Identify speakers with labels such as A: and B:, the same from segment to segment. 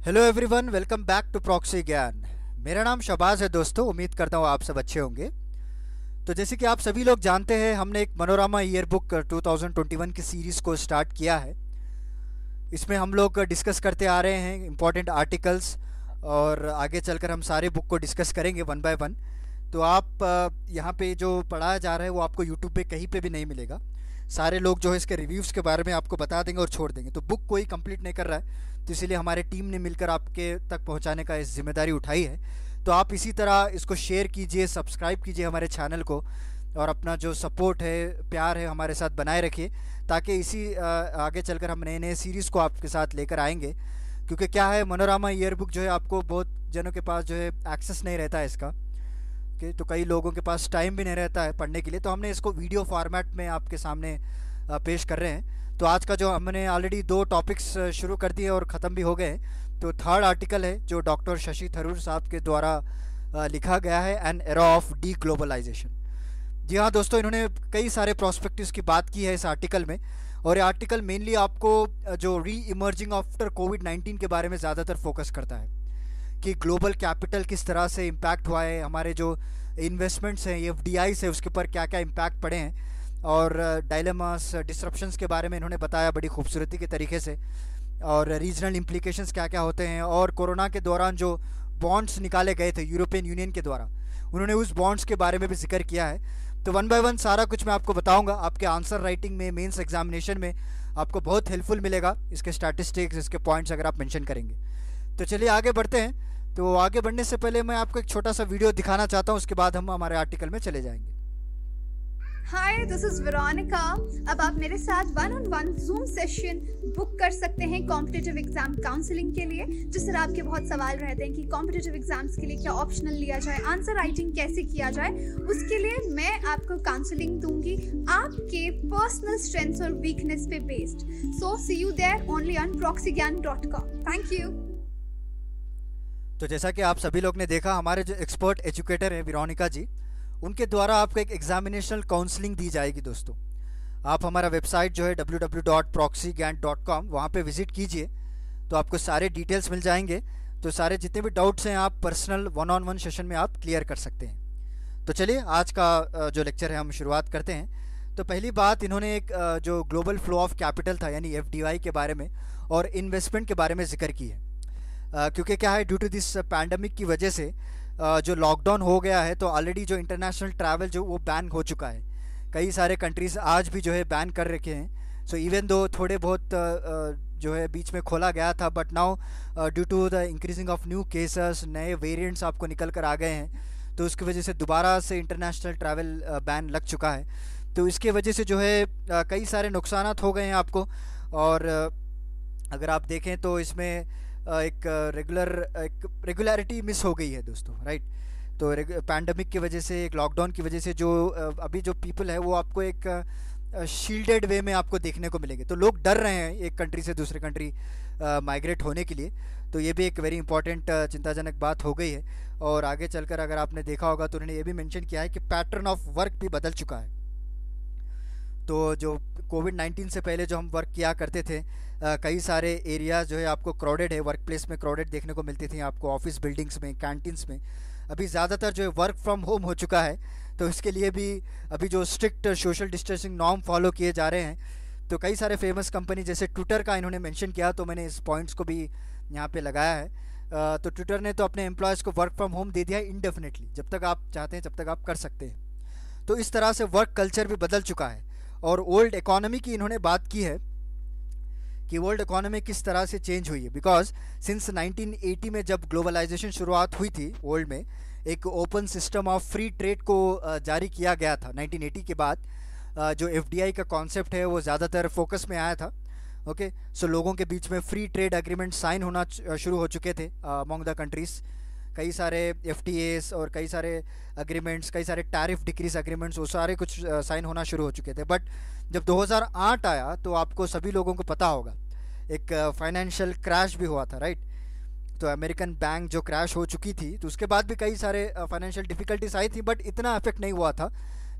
A: Hello everyone, welcome back to proxy Gyan. मेरा नाम शबाज है दोस्तों। उम्मीद करता हूँ आप सब अच्छे होंगे। तो जैसे कि आप सभी लोग जानते हैं, हमने एक मनोरमा ईयर बुक 2021 की सीरीज़ को स्टार्ट किया है। इसमें हम लोग डिस्कस करते आ रहे हैं इम्पोर्टेंट आर्टिकल्स, और आगे चलकर हम सारे बुक को डिस्कस करेंगे वन बाय वन। तो आप यहाँ पे जो पढ़ाया जा रहा है वो आपको यूट्यूब पे कहीं पे भी नहीं मिलेगा। सारे लोग जो है इसके रिव्यूज़ के बारे में आपको बता देंगे और छोड़ देंगे। तो बुक कोई कंप्लीट नहीं कर रहा है, तो इसीलिए हमारे टीम ने मिलकर आपके तक पहुँचाने का इस जिम्मेदारी उठाई है। तो आप इसी तरह इसको शेयर कीजिए, सब्सक्राइब कीजिए हमारे चैनल को, और अपना जो सपोर्ट है, प्यार है, हमारे साथ बनाए रखिए, ताकि इसी आगे चलकर हम नए नए सीरीज़ को आपके साथ लेकर आएंगे। क्योंकि क्या है, मनोरमा ईयर बुक जो है आपको बहुत जनों के पास जो है एक्सेस नहीं रहता है इसका, कि तो कई लोगों के पास टाइम भी नहीं रहता है पढ़ने के लिए। तो हमने इसको वीडियो फॉर्मेट में आपके सामने पेश कर रहे हैं। तो आज का जो हमने ऑलरेडी 2 टॉपिक्स शुरू कर दिए और ख़त्म भी हो गए। तो थर्ड आर्टिकल है जो डॉक्टर शशि थरूर साहब के द्वारा लिखा गया है, an era of deglobalisation. जी हाँ दोस्तों, इन्होंने कई सारे प्रोस्पेक्टिव्स की बात की है इस आर्टिकल में, और ये आर्टिकल मेनली आपको जो री इमर्जिंग आफ्टर कोविड-19 के बारे में ज़्यादातर फोकस करता है कि ग्लोबल कैपिटल किस तरह से इम्पैक्ट हुआ है, हमारे जो इन्वेस्टमेंट्स हैं, एफडीआईस है, उसके ऊपर क्या क्या इम्पैक्ट पड़े हैं, और डायलेमास, डिसरप्शंस के बारे में इन्होंने बताया बड़ी खूबसूरती के तरीके से, और रीजनल इम्प्लीकेशंस क्या क्या होते हैं। और कोरोना के दौरान जो बॉन्ड्स निकाले गए थे यूरोपियन यूनियन के द्वारा, उन्होंने उस बॉन्ड्स के बारे में भी जिक्र किया है। तो वन बाय वन सारा कुछ मैं आपको बताऊंगा। आपके आंसर राइटिंग में, मेंस एग्जामिनेशन में आपको बहुत हेल्पफुल मिलेगा इसके स्टैटिस्टिक्स, इसके पॉइंट्स अगर आप मेंशन करेंगे। तो चलिए आगे बढ़ते हैं। तो आगे बढ़ने से पहले मैं आपको एक छोटा सा वीडियो दिखाना चाहता हूँ, उसके बाद हम हमारे आर्टिकल में चले जाएंगे।
B: हाय, दिस इज वेरोनिका। अब आप मेरे साथ 1-on-1 जूम सेशन बुक कर सकते हैं कॉम्पिटिटिव एग्जाम काउंसलिंग के लिए। जिस तरह आपके बहुत सवाल रहते हैं कि कॉम्पिटिटिव एग्जाम्स के लिए क्या ऑप्शनल लिया जाए, आंसर राइटिंग कैसे किया जाए, उसके लिए मैं आपको काउंसलिंग दूंगी आपके पर्सनल स्ट्रेंथ्स और वीकनेस पे based. So see you there only on proxygyan.com। Thank you.
A: तो जैसा कि आप सभी लोग ने देखा, हमारे जो एक्सपर्ट एजुकेटर हैं वेरोनिका जी, उनके द्वारा आपको एक एग्जामिनेशनल काउंसलिंग दी जाएगी। दोस्तों, आप हमारा वेबसाइट जो है www.proxygyan.com, वहाँ पे विजिट कीजिए, तो आपको सारे डिटेल्स मिल जाएंगे। तो सारे जितने भी डाउट्स हैं आप पर्सनल 1-on-1 सेशन में आप क्लियर कर सकते हैं। तो चलिए आज का जो लेक्चर है हम शुरुआत करते हैं। तो पहली बात, इन्होंने एक जो ग्लोबल फ्लो ऑफ कैपिटल था यानी एफडीआई के बारे में और इन्वेस्टमेंट के बारे में जिक्र की है। क्योंकि क्या है, ड्यू टू दिस पैंडमिक की वजह से जो लॉकडाउन हो गया है, तो ऑलरेडी जो इंटरनेशनल ट्रैवल जो वो बैन हो चुका है। कई सारे कंट्रीज़ आज भी जो है बैन कर रखे हैं। सो इवन दो थोड़े बहुत जो है बीच में खोला गया था, but now due to the increasing of new cases, नए वेरिएंट्स आपको निकल कर आ गए हैं, तो उसकी वजह से दोबारा से इंटरनेशनल ट्रैवल बैन लग चुका है। तो इसके वजह से जो है कई सारे नुकसान हो गए हैं आपको। और अगर आप देखें तो इसमें एक रेगुलरिटी मिस हो गई है दोस्तों, राइट। तो पैंडमिक की वजह से, एक लॉकडाउन की वजह से जो अभी जो पीपल है वो आपको एक शील्डेड वे में आपको देखने को मिलेंगे। तो लोग डर रहे हैं एक कंट्री से दूसरे कंट्री माइग्रेट होने के लिए। तो ये भी एक वेरी इंपॉर्टेंट चिंताजनक बात हो गई है। और आगे चलकर अगर आपने देखा होगा तो उन्होंने ये भी मेंशन किया है कि पैटर्न ऑफ वर्क भी बदल चुका है। तो जो कोविड-19 से पहले जो हम वर्क किया करते थे, कई सारे एरियाज़ जो है आपको क्राउडेड है, वर्क प्लेस में क्राउडेड देखने को मिलती थी आपको, ऑफिस बिल्डिंग्स में, कैंटीन्स में। अभी ज़्यादातर जो है वर्क फ्रॉम होम हो चुका है। तो इसके लिए भी अभी जो strict social distancing norm follow किए जा रहे हैं। तो कई सारे फेमस कंपनी जैसे ट्विटर का इन्होंने मेंशन किया, तो मैंने इस पॉइंट्स को भी यहाँ पे लगाया है। तो ट्विटर ने तो अपने एम्प्लॉयज़ को वर्क फ्रॉम होम दे दिया है इंडेफिनेटली, जब तक आप चाहते हैं जब तक आप कर सकते हैं। तो इस तरह से वर्क कल्चर भी बदल चुका है। और ओल्ड इकोनॉमी की इन्होंने बात की है कि वर्ल्ड इकोनॉमी किस तरह से चेंज हुई है। बिकॉज सिंस 1980 में जब ग्लोबलाइजेशन शुरुआत हुई थी वर्ल्ड में, एक open system of free trade को जारी किया गया था 1980 के बाद। जो एफडीआई का कॉन्सेप्ट है वो ज़्यादातर फोकस में आया था। ओके, सो लोगों के बीच में फ्री ट्रेड एग्रीमेंट साइन होना शुरू हो चुके थे अमॉन्ग द कंट्रीज़। कई सारे एफटीएस और कई सारे एग्रीमेंट्स, कई सारे टैरिफ डिक्रीज एग्रीमेंट्स, वो सारे कुछ साइन होना शुरू हो चुके थे। बट जब 2008 आया तो आपको सभी लोगों को पता होगा एक फाइनेंशियल क्रैश भी हुआ था, राइट। तो अमेरिकन बैंक जो क्रैश हो चुकी थी, तो उसके बाद भी कई सारे फाइनेंशियल डिफिकल्टीज आई थी, बट इतना इफेक्ट नहीं हुआ था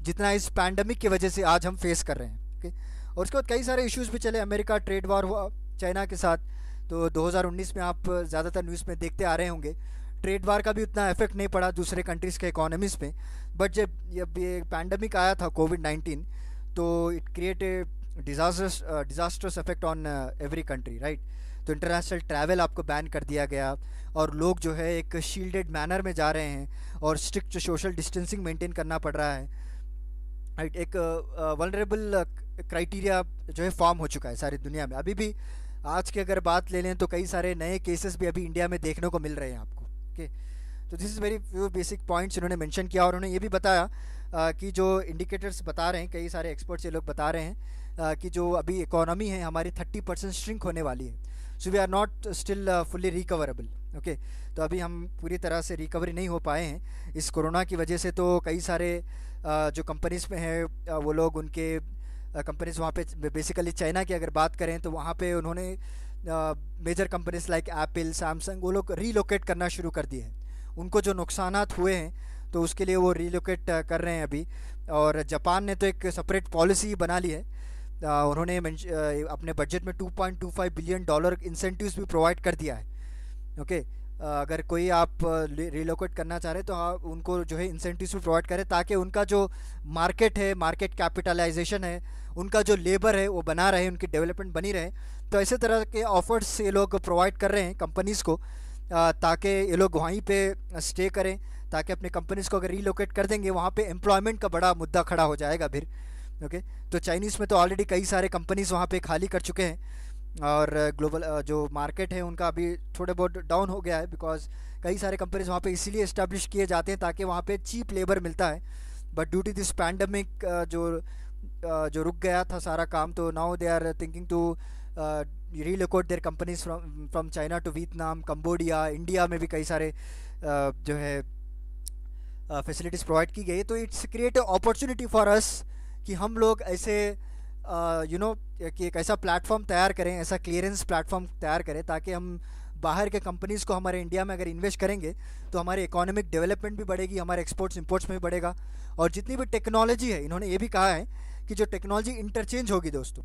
A: जितना इस पैंडमिक की वजह से आज हम फेस कर रहे हैं। ओके, और उसके बाद कई सारे इश्यूज़ भी चले। अमेरिका ट्रेड वॉर हुआ चाइना के साथ, तो 2019 में आप ज़्यादातर न्यूज़ में देखते आ रहे होंगे, ट्रेड वार का भी उतना इफेक्ट नहीं पड़ा दूसरे कंट्रीज़ के इकोनॉमीज़ पे। बट जब ये पैंडमिक आया था कोविड-19, तो it create a disasters effect on every country, right. तो इंटरनेशनल ट्रैवल आपको बैन कर दिया गया, और लोग जो है एक शील्डेड मैनर में जा रहे हैं, और स्ट्रिक्ट सोशल डिस्टेंसिंग मेंटेन करना पड़ रहा है, राइट। एक वल्नरेबल क्राइटेरिया जो है फॉर्म हो चुका है सारी दुनिया में। अभी भी आज की अगर बात ले लें तो कई सारे नए केसेस भी अभी इंडिया में देखने को मिल रहे हैं आपको, ओके। तो this is very few basic points इन्होंने मेंशन किया, और उन्होंने ये भी बताया कि जो इंडिकेटर्स बता रहे हैं, कई सारे एक्सपर्ट्स ये लोग बता रहे हैं कि जो अभी इकोनॉमी है हमारी 30% श्रिंक होने वाली है। So we are not still fully recoverable, okay. तो अभी हम पूरी तरह से रिकवरी नहीं हो पाए हैं इस कोरोना की वजह से। तो कई सारे जो कंपनीज़ में है वो लोग, उनके कंपनीज़ वहाँ पे बेसिकली चाइना की अगर बात करें तो वहाँ पे उन्होंने major companies like Apple, Samsung, वो लोग रीलोकेट करना शुरू कर दिए हैं। उनको जो नुकसानात हुए हैं तो उसके लिए वो रीलोकेट कर रहे हैं अभी। और जापान ने तो एक सेपरेट पॉलिसी बना ली है, उन्होंने अपने बजट में $2.25 बिलियन इंसेंटिव्स भी प्रोवाइड कर दिया है, ओके। अगर कोई आप रिलोकेट करना चाह रहे हैं तो हाँ, उनको जो है इंसेंटिव्स भी प्रोवाइड करें, ताकि उनका जो मार्केट है, मार्केट कैपिटलाइजेशन है, उनका जो लेबर है वो बना रहे, उनकी डेवलपमेंट बनी रहे। तो ऐसे तरह के ऑफर्स ये लोग प्रोवाइड कर रहे हैं कंपनीज़ को, ताकि ये लोग वहीं पे स्टे करें, ताकि अपने कंपनीज़ को अगर रीलोकेट कर देंगे वहाँ पे एम्प्लॉयमेंट का बड़ा मुद्दा खड़ा हो जाएगा फिर, ओके। तो चाइनीज़ में तो ऑलरेडी कई सारे कंपनीज़ वहाँ पे खाली कर चुके हैं, और ग्लोबल जो मार्केट है उनका अभी थोड़े बहुत डाउन हो गया है, बिकॉज कई सारे कंपनीज वहाँ पे इसीलिए इस्टेब्लिश किए जाते हैं ताकि वहाँ पे चीप लेबर मिलता है। But due to this pandemic जो रुक गया था सारा काम, तो now they are thinking to relocate their companies from China to Vietnam, Cambodia, India में भी कई सारे जो है फैसिलिटीज़ प्रोवाइड की गई। तो it's create opportunity for us कि हम लोग ऐसे कि एक ऐसा प्लेटफॉर्म तैयार करें, ऐसा क्लियरेंस प्लेटफॉर्म तैयार करें, ताकि हम बाहर के कंपनीज़ को हमारे इंडिया में अगर इन्वेस्ट करेंगे तो हमारे इकोनॉमिक डेवलपमेंट भी बढ़ेगी, हमारे एक्सपोर्ट्स इंपोर्ट्स में भी बढ़ेगा। और जितनी भी टेक्नोलॉजी है, इन्होंने ये भी कहा है कि जो टेक्नोलॉजी इंटरचेंज होगी दोस्तों,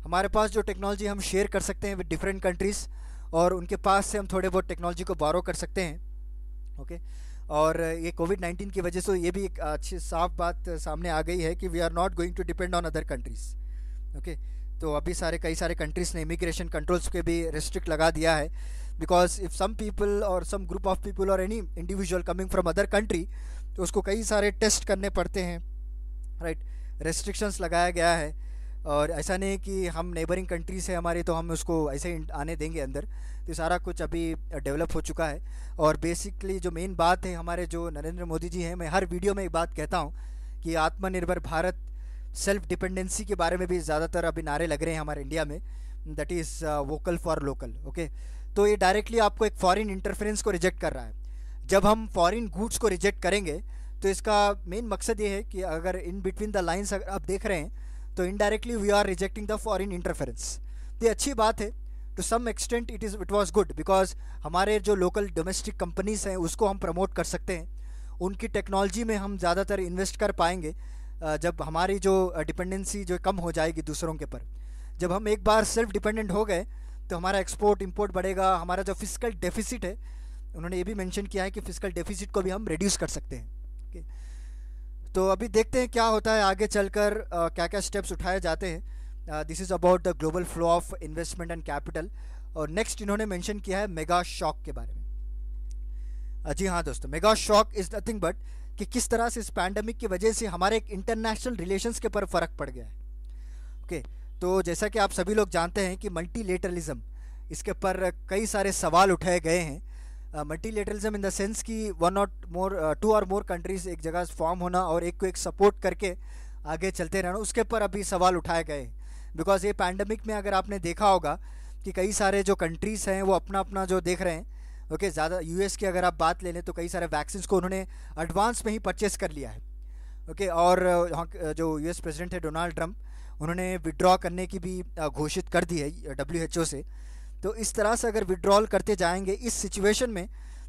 A: हमारे पास जो टेक्नोलॉजी हम शेयर कर सकते हैं विद डिफरेंट कंट्रीज़, और उनके पास से हम थोड़े बहुत टेक्नोलॉजी को बोरो कर सकते हैं, ओके। और ये कोविड-19 की वजह से ये भी एक अच्छी साफ बात सामने आ गई है कि we are not going to depend on other countries, okay. तो अभी कई सारे कंट्रीज़ ने इमिग्रेशन कंट्रोल्स के भी रिस्ट्रिक्ट लगा दिया है, बिकॉज इफ़ सम पीपल और सम ग्रुप ऑफ पीपल और any individual coming from other country, तो उसको कई सारे टेस्ट करने पड़ते हैं, राइट। रेस्ट्रिक्शंस लगाया गया है, और ऐसा नहीं कि हम नेबरिंग कंट्री से हमारी तो हम उसको ऐसे ही आने देंगे अंदर। तो सारा कुछ अभी डेवलप हो चुका है। और बेसिकली जो मेन बात है, हमारे जो नरेंद्र मोदी जी हैं, मैं हर वीडियो में एक बात कहता हूँ कि आत्मनिर्भर भारत, सेल्फ डिपेंडेंसी के बारे में भी ज़्यादातर अभी नारे लग रहे हैं हमारे इंडिया में, that is vocal for local, okay. तो ये डायरेक्टली आपको एक फॉरेन इंटरफेरेंस को रिजेक्ट कर रहा है। जब हम फॉरेन गुड्स को रिजेक्ट करेंगे तो इसका मेन मकसद ये है कि अगर इन बिटवीन द लाइन्स अगर आप देख रहे हैं तो indirectly we are rejecting the foreign interference. तो ये अच्छी बात है, to some extent it was good, because हमारे जो लोकल डोमेस्टिक कंपनीज हैं उसको हम प्रमोट कर सकते हैं, उनकी टेक्नोलॉजी में हम ज़्यादातर इन्वेस्ट कर पाएंगे जब हमारी जो डिपेंडेंसी जो कम हो जाएगी दूसरों के पर। जब हम एक बार सेल्फ डिपेंडेंट हो गए तो हमारा एक्सपोर्ट इंपोर्ट बढ़ेगा, हमारा जो फिजिकल डेफिसिट है, उन्होंने ये भी मेंशन किया है कि फिजिकल डेफिसिट को भी हम रिड्यूस कर सकते हैं, ओके। तो अभी देखते हैं क्या होता है आगे चलकर, क्या क्या स्टेप्स उठाए जाते हैं। This is about the global flow of investment and capital. और नेक्स्ट इन्होंने मेंशन किया है मेगा शॉक के बारे में। जी हाँ दोस्तों, mega shock is nothing but कि किस तरह से इस पैंडमिक की वजह से हमारे एक इंटरनेशनल रिलेशंस के पर फ़र्क पड़ गया है, ओके। तो जैसा कि आप सभी लोग जानते हैं कि मल्टीलेटरलिज्म, इसके पर कई सारे सवाल उठाए गए हैं। मल्टीलेटरलिज्म इन द सेंस कि टू और मोर कंट्रीज एक जगह फॉर्म होना और एक को एक सपोर्ट करके आगे चलते रहना, उसके पर अभी सवाल उठाए गए हैं। बिकॉज ये पैंडमिक में अगर आपने देखा होगा कि कई सारे जो कंट्रीज़ हैं वो अपना अपना जो देख रहे हैं, ओके। ज़्यादा यूएस की अगर आप बात ले लें तो कई सारे वैक्सीन को उन्होंने एडवांस में ही परचेस कर लिया है, ओके। और जो यूएस प्रेसिडेंट है डोनाल्ड ट्रंप, उन्होंने विड्रॉ करने की भी घोषित कर दी है WHO से। तो इस तरह से अगर विड्रॉल करते जाएंगे इस सिचुएशन में,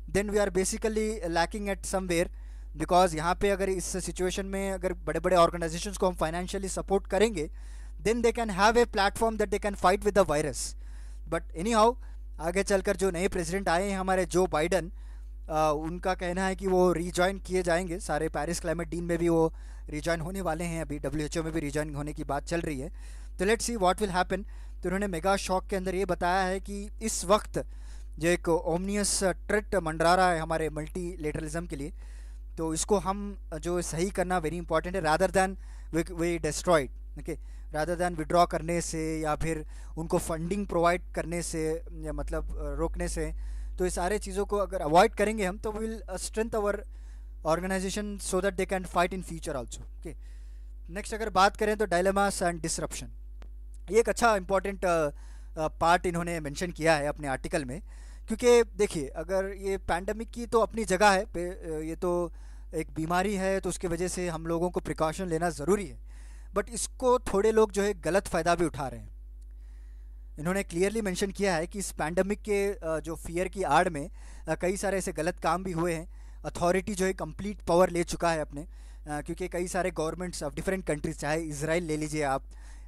A: then we are basically lacking at somewhere, because यहाँ पे अगर इस सिचुएशन में अगर बड़े बड़े ऑर्गेनाइजेशंस को हम फाइनेंशियली सपोर्ट करेंगे, then they can have a platform that they can fight with the virus. But anyhow आगे चलकर जो नए प्रेसिडेंट आए हैं हमारे जो बाइडन, उनका कहना है कि वो रिजॉइन किए जाएंगे, सारे पेरिस क्लाइमेट डील में भी वो रिजॉइन होने वाले हैं, अभी WHO में भी रिजॉइन होने की बात चल रही है। तो let's see what will happen. तो उन्होंने मेगा शॉक के अंदर ये बताया है कि इस वक्त जो एक ओमनियस थ्रेट मंडरा रहा है हमारे मल्टीलेटरलिज्म के लिए, तो इसको हम जो सही करना वेरी इंपॉर्टेंट है, rather than we destroyed, okay, rather than withdraw करने से या फिर उनको फंडिंग प्रोवाइड करने से या मतलब रोकने से। तो ये सारे चीज़ों को अगर अवॉइड करेंगे हम तो will strength our organisation so that they can fight in future also. Okay, next अगर बात करें तो डायलेमास एंड डिसरप्शन, ये एक अच्छा इंपॉर्टेंट पार्ट इन्होंने मेंशन किया है अपने आर्टिकल में, क्योंकि देखिए अगर ये पैंडमिक की तो अपनी जगह है, ये तो एक बीमारी है तो उसकी वजह से हम लोगों को प्रिकॉशन लेना ज़रूरी है, बट इसको थोड़े लोग जो है गलत फ़ायदा भी उठा रहे हैं। इन्होंने क्लियरली मेंशन किया है कि इस पैंडमिक के जो फियर की आड़ में कई सारे ऐसे गलत काम भी हुए हैं। अथॉरिटी जो है कंप्लीट पावर ले चुका है अपने, क्योंकि कई सारे गवर्नमेंट्स ऑफ डिफरेंट कंट्रीज, चाहे इजराइल ले लीजिए आप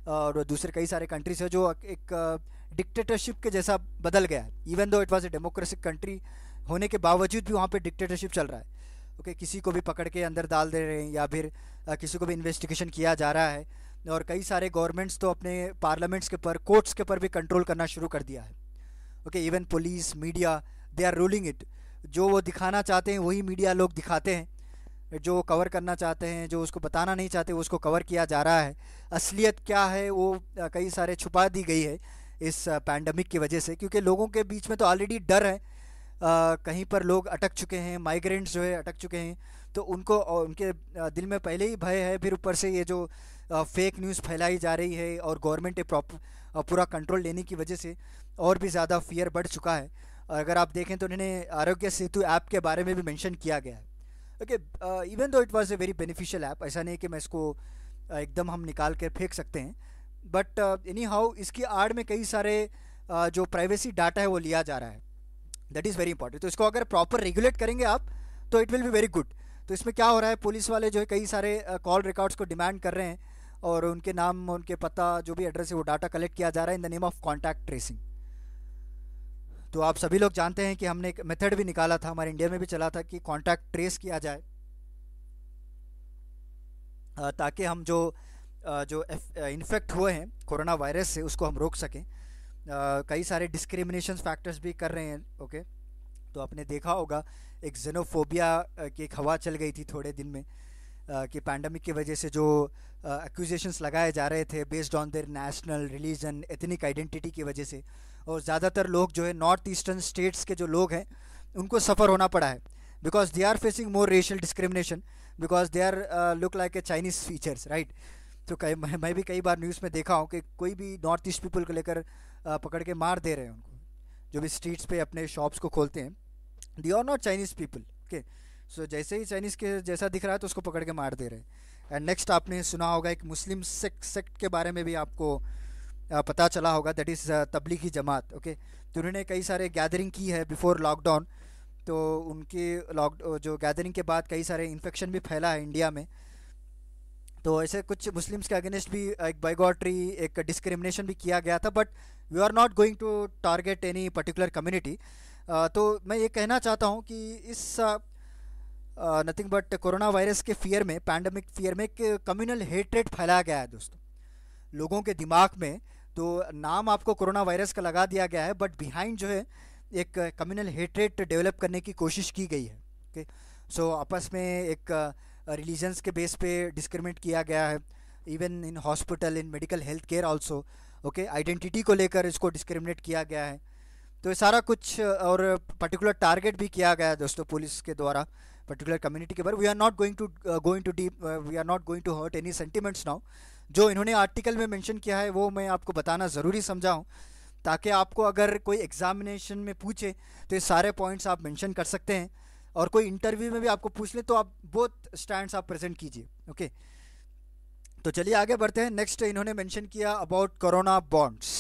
A: और दूसरे कई सारे कंट्रीज है जो एक डिक्टेटरशिप के जैसा बदल गया है। Even though it was a democratic country होने के बावजूद भी वहाँ पे डिक्टेटरशिप चल रहा है। ओके, किसी को भी पकड़ के अंदर डाल दे रहे हैं या फिर किसी को भी इन्वेस्टिगेशन किया जा रहा है, और कई सारे गवर्नमेंट्स तो अपने पार्लियामेंट्स के पर, कोर्ट्स के पर भी कंट्रोल करना शुरू कर दिया है। Okay, even police, media, they are ruling it. जो वो दिखाना चाहते हैं वही मीडिया लोग दिखाते हैं, जो कवर करना चाहते हैं, जो उसको बताना नहीं चाहते उसको कवर किया जा रहा है। असलियत क्या है वो कई सारे छुपा दी गई है इस पैंडमिक की वजह से, क्योंकि लोगों के बीच में तो ऑलरेडी डर है, कहीं पर लोग अटक चुके हैं, माइग्रेंट्स जो है अटक चुके हैं, तो उनको उनके दिल में पहले ही भय है, फिर ऊपर से ये जो फेक न्यूज़ फैलाई जा रही है और गवर्नमेंट पूरा कंट्रोल लेने की वजह से और भी ज़्यादा फियर बढ़ चुका है। और अगर आप देखें तो उन्होंने आरोग्य सेतु ऐप के बारे में भी मेंशन किया गया है। Okay, even though it was a very beneficial app, ऐसा नहीं कि मैं इसको एकदम हम निकाल कर फेंक सकते हैं, बट एनी हाउ इसकी आड़ में कई सारे जो प्राइवेसी डाटा है वो लिया जा रहा है, दैट इज़ वेरी इंपॉर्टेंट। तो इसको अगर प्रॉपर रेगुलेट करेंगे आप तो it will be very good. तो इसमें क्या हो रहा है, पुलिस वाले जो है कई सारे कॉल रिकॉर्ड्स को डिमांड कर रहे हैं और उनके नाम, उनके पता, जो भी एड्रेस है वो डाटा कलेक्ट किया जा रहा है in the name of contact tracing. तो आप सभी लोग जानते हैं कि हमने एक मेथड भी निकाला था, हमारे इंडिया में भी चला था कि कॉन्टैक्ट ट्रेस किया जाए, ताकि हम जो इन्फेक्ट हुए हैं कोरोना वायरस से उसको हम रोक सकें। कई सारे डिस्क्रिमिनेशन फैक्टर्स भी कर रहे हैं। ओके, तो आपने देखा होगा एक जेनोफोबिया की एक हवा चल गई थी थोड़े दिन में, कि पैंडमिक की वजह से जो एक्यूजेशंस लगाए जा रहे थे based on their national, religion, ethnic identity की वजह से, और ज़्यादातर लोग जो है नॉर्थ ईस्टर्न स्टेट्स के जो लोग हैं उनको सफ़र होना पड़ा है, because they are facing more racial discrimination, because they are look like a Chinese features, right. तो मैं भी कई बार न्यूज़ में देखा हूँ कि कोई भी नॉर्थ ईस्ट पीपल को लेकर पकड़ के मार दे रहे हैं उनको, जो भी स्ट्रीट्स पे अपने शॉप्स को खोलते हैं, they are not Chinese people. Okay, so जैसे ही चाइनीज़ के जैसा दिख रहा है तो उसको पकड़ के मार दे रहे हैं। एंड नेक्स्ट आपने सुना होगा एक मुस्लिम सेक्ट के बारे में भी आपको पता चला होगा, that is Tablighi Jamaat. Okay, तो उन्होंने कई सारे गैदरिंग की है बिफोर लॉकडाउन, तो उनकी जो गैदरिंग के बाद कई सारे इन्फेक्शन भी फैला है इंडिया में। तो ऐसे कुछ मुस्लिम्स के अगेंस्ट भी एक बाइगॉटरी, एक डिस्क्रिमिनेशन भी किया गया था, but we are not going to target any particular community. तो मैं ये कहना चाहता हूँ कि इस नथिंग बट कोरोना वायरस के फियर में, पैंडमिक फियर में, एक कम्युनल हेट्रेट फैलाया गया है दोस्तों लोगों के दिमाग में। तो नाम आपको कोरोना वायरस का लगा दिया गया है, बट बिहाइंड जो है एक कम्युनल हेट्रेट डेवलप करने की कोशिश की गई है। ओके, सो आपस में एक रिलीजन्स के बेस पे डिस्क्रिमिनेट किया गया है, even in hospital, in medical health care also. Okay, identity को लेकर इसको डिस्क्रिमिनेट किया गया है। तो ये सारा कुछ, और पर्टिकुलर टारगेट भी किया गया है दोस्तों पुलिस के द्वारा पर्टिकुलर कम्युनिटी के बारे। We are not going to deep, we are not going to hurt any sentiments now. जो इन्होंने आर्टिकल में मेंशन किया है वो मैं आपको बताना ज़रूरी समझा हूँ, ताकि आपको अगर कोई एग्जामिनेशन में पूछे तो ये सारे पॉइंट्स आप मेंशन कर सकते हैं, और कोई इंटरव्यू में भी आपको पूछ ले तो आप बोथ स्टैंड्स आप प्रेजेंट कीजिए। ओके, तो चलिए आगे बढ़ते हैं। नेक्स्ट इन्होंने मेंशन किया अबाउट कोरोना बॉन्ड्स।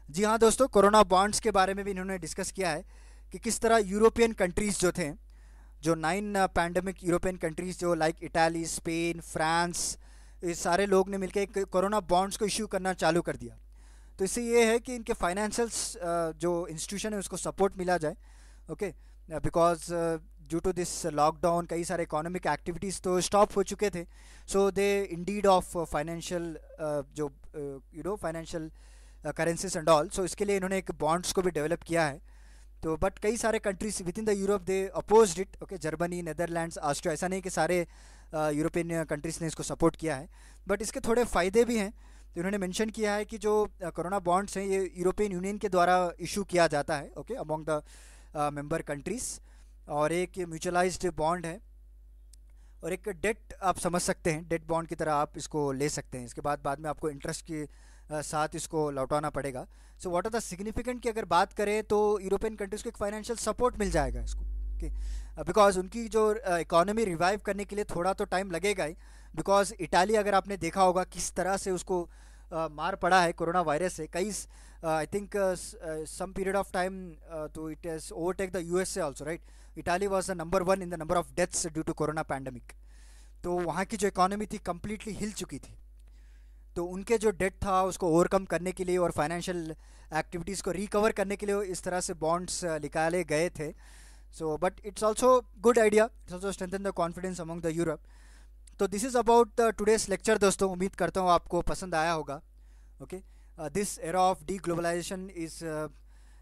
A: जी हाँ दोस्तों, कोरोना बॉन्ड्स के बारे में भी इन्होंने डिस्कस किया है कि किस तरह यूरोपियन कंट्रीज़ जो थे, जो 9 पैंडमिक यूरोपियन कंट्रीज़ जो लाइक इटाली, स्पेन, फ्रांस, ये सारे लोग ने मिलकर एक कोरोना बॉन्ड्स को इश्यू करना चालू कर दिया। तो इससे ये है कि इनके फाइनेंशियल जो इंस्टीट्यूशन है उसको सपोर्ट मिला जाए, okay, because due to this lockdown कई सारे इकोनॉमिक एक्टिविटीज़ तो स्टॉप हो चुके थे, so they indeed of financial जो financial currencies and all, so इसके लिए इन्होंने एक बॉन्ड्स को भी डेवलप किया है। तो बट कई सारे countries with in the Europe they opposed it, okay, Germany, Netherlands, Austria, ऐसा नहीं कि सारे यूरोपियन कंट्रीज़ ने इसको सपोर्ट किया है, बट इसके थोड़े फ़ायदे भी हैं। तो इन्होंने मेंशन किया है कि जो कोरोना बॉन्ड्स हैं ये यूरोपियन यूनियन के द्वारा इशू किया जाता है, okay, among the member countries, और एक म्यूचुअलाइज्ड बॉन्ड है और एक डेट आप समझ सकते हैं, डेट बॉन्ड की तरह आप इसको ले सकते हैं। इसके बाद में आपको इंटरेस्ट के साथ इसको लौटाना पड़ेगा। So what are the significant की अगर बात करें तो यूरोपियन कंट्रीज़ को एक फाइनेंशियल सपोर्ट मिल जाएगा इसको, ओके, बिकॉज उनकी जो इकोनॉमी रिवाइव करने के लिए थोड़ा तो टाइम लगेगा ही, बिकॉज इटाली अगर आपने देखा होगा किस तरह से उसको मार पड़ा है कोरोना वायरस से, कई I think some period of time तो it has overtake the USA also, right. Italy was the number 1 in the number of deaths due to corona pandemic. तो वहाँ की जो इकोनॉमी थी कम्प्लीटली हिल चुकी थी, तो उनके जो डेट था उसको ओवरकम करने के लिए और फाइनेंशियल एक्टिविटीज़ को रिकवर करने के लिए इस तरह से बॉन्ड्स निकाले गए थे। So but it's also good idea, it's also strengthen the confidence among the Europe. तो this is about today's lecture दोस्तों, उम्मीद करता हूँ आपको पसंद आया होगा, okay. This era of deglobalisation is,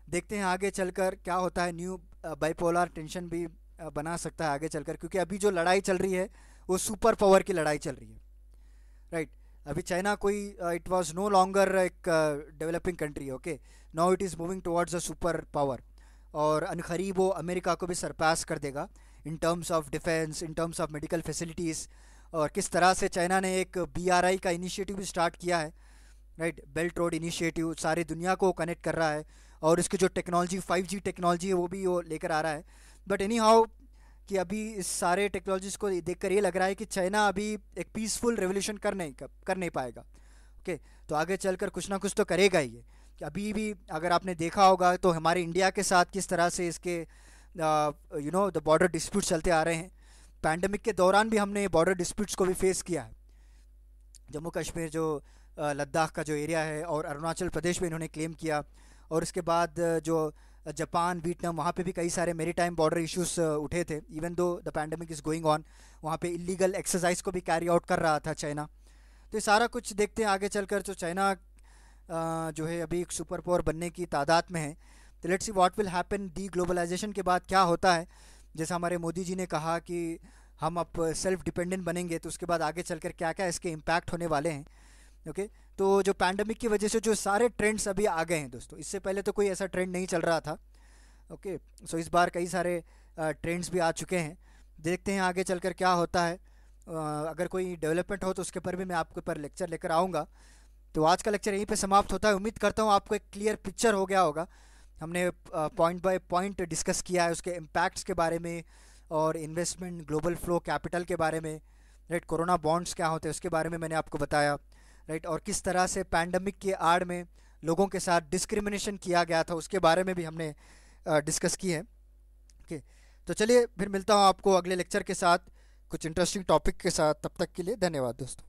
A: देखते हैं आगे चलकर क्या होता है, न्यू बाइपोलर टेंशन भी बना सकता है आगे चलकर, क्योंकि अभी जो लड़ाई चल रही है वो सुपर पावर की लड़ाई चल रही है, राइट। अभी चाइना कोई इट वाज नो लॉन्गर एक developing country, okay, now it is moving towards a super power, और अनकरीब वो अमेरिका को भी सरपास कर देगा in terms of defence, in terms of medical facilities. और किस तरह से चाइना ने एक BRI का इनिशिएटिव भी स्टार्ट किया है, राइट, बेल्ट रोड इनिशिएटिव, सारी दुनिया को कनेक्ट कर रहा है, और इसकी जो टेक्नोलॉजी 5G टेक्नोलॉजी है वो भी वो लेकर आ रहा है। बट एनी हाउ कि अभी इस सारे टेक्नोलॉजीज़ को देखकर ये लग रहा है कि चाइना अभी एक पीसफुल रेवोल्यूशन कर नहीं पाएगा, ओके। तो आगे चलकर कुछ ना कुछ तो करेगा ही ये, कि अभी भी अगर आपने देखा होगा तो हमारे इंडिया के साथ किस तरह से इसके द बॉर्डर डिस्प्यूट चलते आ रहे हैं। पैंडमिक के दौरान भी हमने बॉर्डर डिस्प्यूट्स को भी फेस किया है, जम्मू कश्मीर जो लद्दाख का जो एरिया है, और अरुणाचल प्रदेश में इन्होंने क्लेम किया, और इसके बाद जो जापान, वियतनाम, वहाँ पे भी कई सारे मेरीटाइम बॉर्डर इश्यूज उठे थे, even though the pandemic is going on. वहाँ पे इलीगल एक्सरसाइज को भी कैरी आउट कर रहा था चाइना। तो ये सारा कुछ देखते हैं आगे चलकर, जो चाइना जो है अभी एक सुपर पावर बनने की तादाद में है। तो let's see what will happen deglobalisation के बाद क्या होता है। जैसा हमारे मोदी जी ने कहा कि हम अब सेल्फ डिपेंडेंट बनेंगे, तो उसके बाद आगे चलकर क्या क्या इसके इम्पैक्ट होने वाले हैं, ओके। तो जो पैंडमिक की वजह से जो सारे ट्रेंड्स अभी आ गए हैं दोस्तों, इससे पहले तो कोई ऐसा ट्रेंड नहीं चल रहा था, ओके। सो इस बार कई सारे ट्रेंड्स भी आ चुके हैं, देखते हैं आगे चलकर क्या होता है। अगर कोई डेवलपमेंट हो तो उसके पर भी मैं आपके ऊपर लेक्चर लेकर आऊँगा। तो आज का लेक्चर यहीं पे समाप्त होता है। उम्मीद करता हूँ आपको एक क्लियर पिक्चर हो गया होगा। हमने पॉइंट बाय पॉइंट डिस्कस किया है उसके इम्पैक्ट्स के बारे में, और इन्वेस्टमेंट, ग्लोबल फ्लो कैपिटल के बारे में, राइट, कोरोना बॉन्ड्स क्या होते हैं उसके बारे में मैंने आपको बताया, राइट, और किस तरह से पैंडमिक के आड़ में लोगों के साथ डिस्क्रिमिनेशन किया गया था उसके बारे में भी हमने डिस्कस की है, ओके। तो चलिए फिर मिलता हूँ आपको अगले लेक्चर के साथ कुछ इंटरेस्टिंग टॉपिक के साथ। तब तक के लिए धन्यवाद दोस्तों।